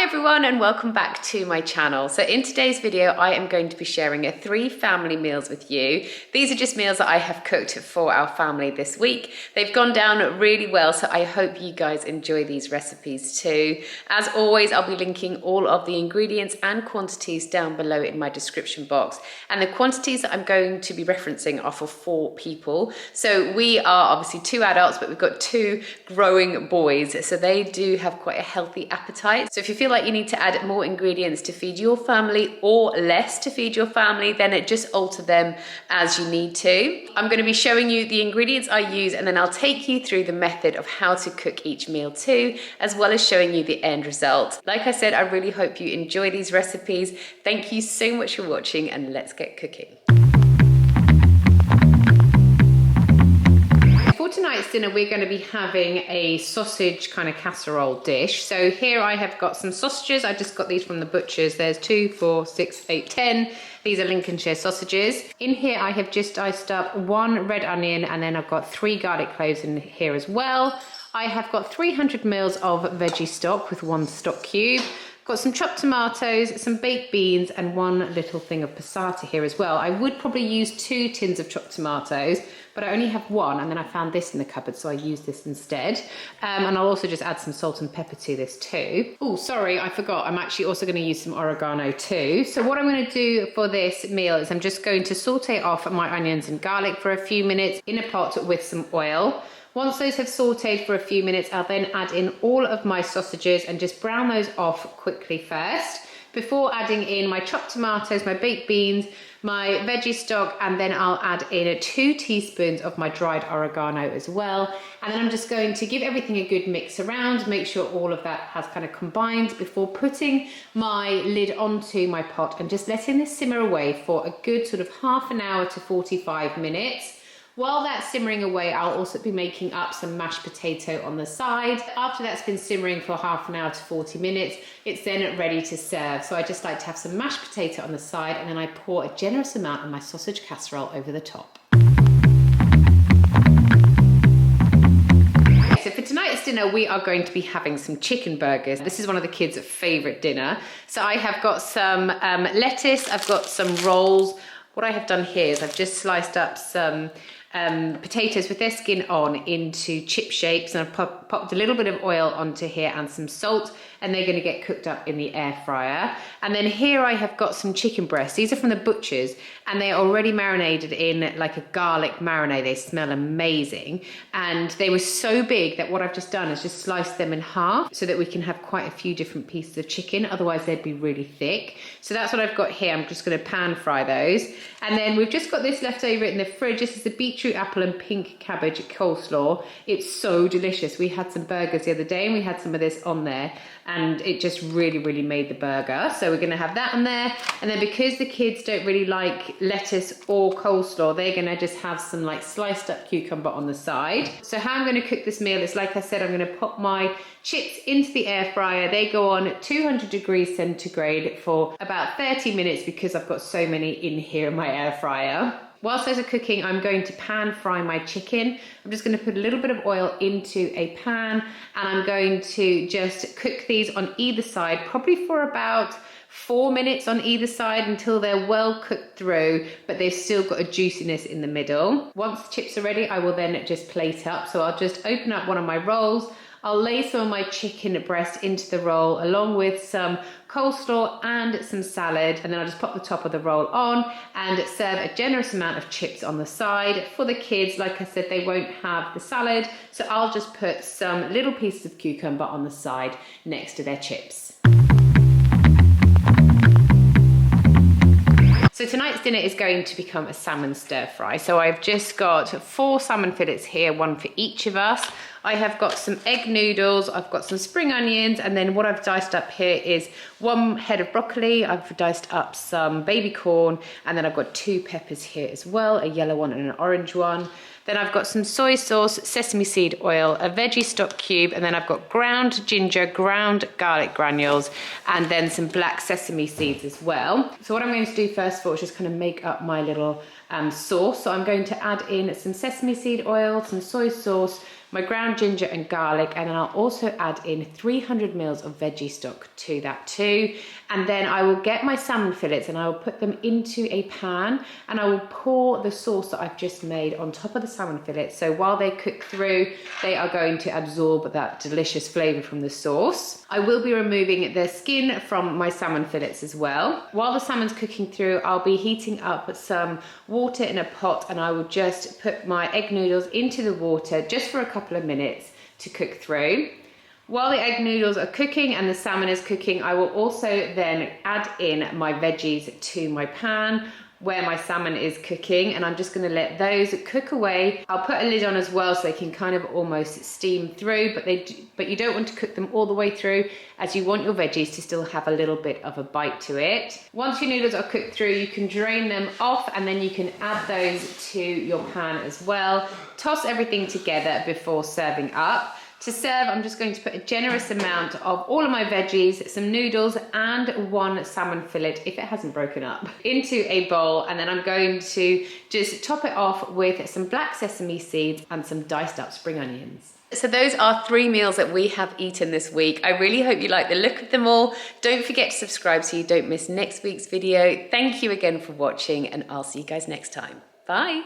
Hi everyone and welcome back to my channel. So in today's video I am going to be sharing 3 family meals with you. These are just meals that I have cooked for our family this week. They've gone down really well, so I hope you guys enjoy these recipes too. As always, I'll be linking all of the ingredients and quantities down below in my description box, and the quantities that I'm going to be referencing are for 4 people. So we are obviously 2 adults, but we've got 2 growing boys, so they do have quite a healthy appetite. So if you feel like you need to add more ingredients to feed your family or less to feed your family, then just alter them as you need to. I'm going to be showing you the ingredients I use, and then I'll take you through the method of how to cook each meal too, as well as showing you the end result. Like I said, I really hope you enjoy these recipes. Thank you so much for watching, and let's get cooking. For tonight's dinner, we're going to be having a sausage kind of casserole dish. So here I have got some sausages. I just got these from the butcher's. There's 2, 4, 6, 8, 10. These are Lincolnshire sausages. In here I have just diced up 1 red onion, and then I've got 3 garlic cloves in here as well. I have got 300 mils of veggie stock with 1 stock cube. Got some chopped tomatoes, some baked beans, and 1 little thing of passata here as well. I would probably use 2 tins of chopped tomatoes, but I only have 1, and then I found this in the cupboard, so I used this instead. And I'll also just add some salt and pepper to this too. Oh, sorry, I forgot. I'm actually also going to use some oregano too. So what I'm going to do for this meal is I'm just going to saute off my onions and garlic for a few minutes in a pot with some oil. Once those have sauteed for a few minutes, I'll then add in all of my sausages and just brown those off quickly first, before adding in my chopped tomatoes, my baked beans, my veggie stock, and then I'll add in 2 teaspoons of my dried oregano as well. And then I'm just going to give everything a good mix around, make sure all of that has kind of combined before putting my lid onto my pot and just letting this simmer away for a good sort of half an hour to 45 minutes. While that's simmering away, I'll also be making up some mashed potato on the side. After that's been simmering for half an hour to 40 minutes, it's then ready to serve. So I just like to have some mashed potato on the side, and then I pour a generous amount of my sausage casserole over the top. So for tonight's dinner, we are going to be having some chicken burgers. This is one of the kids' favourite dinner. So I have got some lettuce, I've got some rolls. What I have done here is I've just sliced up some potatoes with their skin on into chip shapes, and I've popped a little bit of oil onto here and some salt, and they're going to get cooked up in the air fryer. And then here I have got some chicken breasts. These are from the butcher's, and they are already marinated in like a garlic marinade. They smell amazing, and they were so big that what I've just done is just sliced them in half so that we can have quite a few different pieces of chicken, otherwise they'd be really thick. So that's what I've got here. I'm just going to pan fry those, and then we've just got this left over in the fridge. This is the beetroot, apple and pink cabbage coleslaw. It's so delicious. We had some burgers the other day and we had some of this on there, and it just really made the burger. So we're going to have that on there, and then because the kids don't really like lettuce or coleslaw, they're going to just have some like sliced up cucumber on the side. So how I'm going to cook this meal is, like I said, I'm going to pop my chips into the air fryer. They go on 200 degrees centigrade for about 30 minutes because I've got so many in here in my air fryer. Whilst those are cooking, I'm going to pan fry my chicken. I'm just going to put a little bit of oil into a pan, and I'm going to just cook these on either side, probably for about 4 minutes on either side until they're well cooked through, but they've still got a juiciness in the middle. Once the chips are ready, I will then just plate up. So I'll just open up one of my rolls. I'll lay some of my chicken breast into the roll along with some coleslaw and some salad, and then I'll just pop the top of the roll on and serve a generous amount of chips on the side. For the kids, like I said, they won't have the salad, so I'll just put some little pieces of cucumber on the side next to their chips. So tonight's dinner is going to become a salmon stir fry. So I've just got 4 salmon fillets here, 1 for each of us. I have got some egg noodles, I've got some spring onions, and then what I've diced up here is 1 head of broccoli, I've diced up some baby corn, and then I've got 2 peppers here as well, a yellow one and an orange one. Then I've got some soy sauce, sesame seed oil, a veggie stock cube, and then I've got ground ginger, ground garlic granules, and then some black sesame seeds as well. So what I'm going to do first of all is just kind of make up my little sauce. So I'm going to add in some sesame seed oil, some soy sauce, my ground ginger and garlic, and then I'll also add in 300 mils of veggie stock to that too. And then I will get my salmon fillets and I will put them into a pan, and I will pour the sauce that I've just made on top of the salmon fillets. So while they cook through, they are going to absorb that delicious flavour from the sauce. I will be removing the skin from my salmon fillets as well. While the salmon's cooking through, I'll be heating up some water in a pot, and I will just put my egg noodles into the water just for a couple of minutes to cook through. While the egg noodles are cooking and the salmon is cooking, I will also then add in my veggies to my pan where my salmon is cooking, and I'm just going to let those cook away. I'll put a lid on as well so they can kind of almost steam through, but you don't want to cook them all the way through, as you want your veggies to still have a little bit of a bite to it. Once your noodles are cooked through, you can drain them off, and then you can add those to your pan as well. Toss everything together before serving up. To serve, I'm just going to put a generous amount of all of my veggies, some noodles, and one salmon fillet, if it hasn't broken up, into a bowl. And then I'm going to just top it off with some black sesame seeds and some diced up spring onions. So those are 3 meals that we have eaten this week. I really hope you like the look of them all. Don't forget to subscribe so you don't miss next week's video. Thank you again for watching, and I'll see you guys next time. Bye.